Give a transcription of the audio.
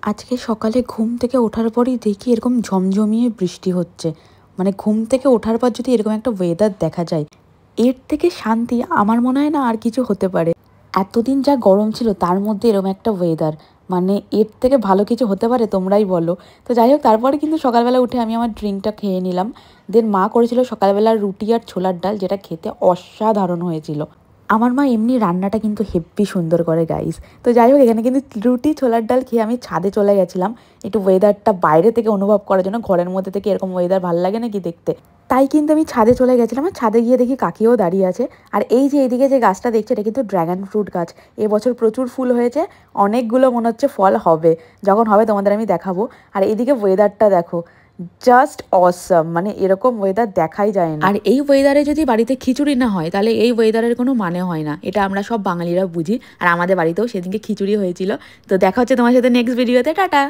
আজকে সকালে ঘুম থেকে ওঠার পরই দেখি এরকম ঝমঝমিয়ে বৃষ্টি হচ্ছে। মানে ঘুম থেকে ওঠার পর যদি এরকম একটা ওয়েদার দেখা যায়, এর থেকে শান্তি আমার মনে হয় না আর কিছু হতে পারে। এতদিন যা গরম ছিল তার মধ্যে এরকম একটা ওয়েদার, মানে এর থেকে ভালো কিছু হতে পারে তোমরাই বলো। তো যাই হোক, তারপরে কিন্তু সকালবেলা উঠে আমি আমার ড্রিঙ্কটা খেয়ে নিলাম। দেন মা করেছিল সকালবেলা রুটি আর ছোলার ডাল, যেটা খেতে অসাধারণ হয়েছিল। আমার মা এমনি রান্নাটা কিন্তু হেব্বি সুন্দর করে গাইস। তো যাই হোক, এখানে কিন্তু রুটি ছোলার ডাল খেয়ে আমি ছাদে চলে গেছিলাম একটু ওয়েদারটা বাইরে থেকে অনুভব করার জন্য। ঘরের মধ্যে থেকে এরকম ওয়েদার ভালো লাগে নাকি দেখতে? তাই কিন্তু আমি ছাদে চলে গেছিলাম, আর ছাদে গিয়ে দেখি কাকিও দাঁড়িয়ে আছে। আর এই যে এইদিকে যে গাছটা দেখছে, এটা কিন্তু ড্র্যাগন ফ্রুট গাছ। এবছর প্রচুর ফুল হয়েছে, অনেকগুলো মনে হচ্ছে ফল হবে। যখন হবে তোমাদের আমি দেখাবো। আর এইদিকে ওয়েদারটা দেখো, জাস্ট অসম, মানে এরকম ওয়েদার দেখাই যায় না। আর এই ওয়েদারে যদি বাড়িতে খিচুড়ি না হয়, তাহলে এই ওয়েদারের কোনো মানে হয় না। এটা আমরা সব বাঙালিরা বুঝি। আর আমাদের বাড়িতেও সেদিনকে খিচুড়ি হয়েছিল। তো দেখা হচ্ছে তোমার সাথে নেক্সট ভিডিওতে। টাটা।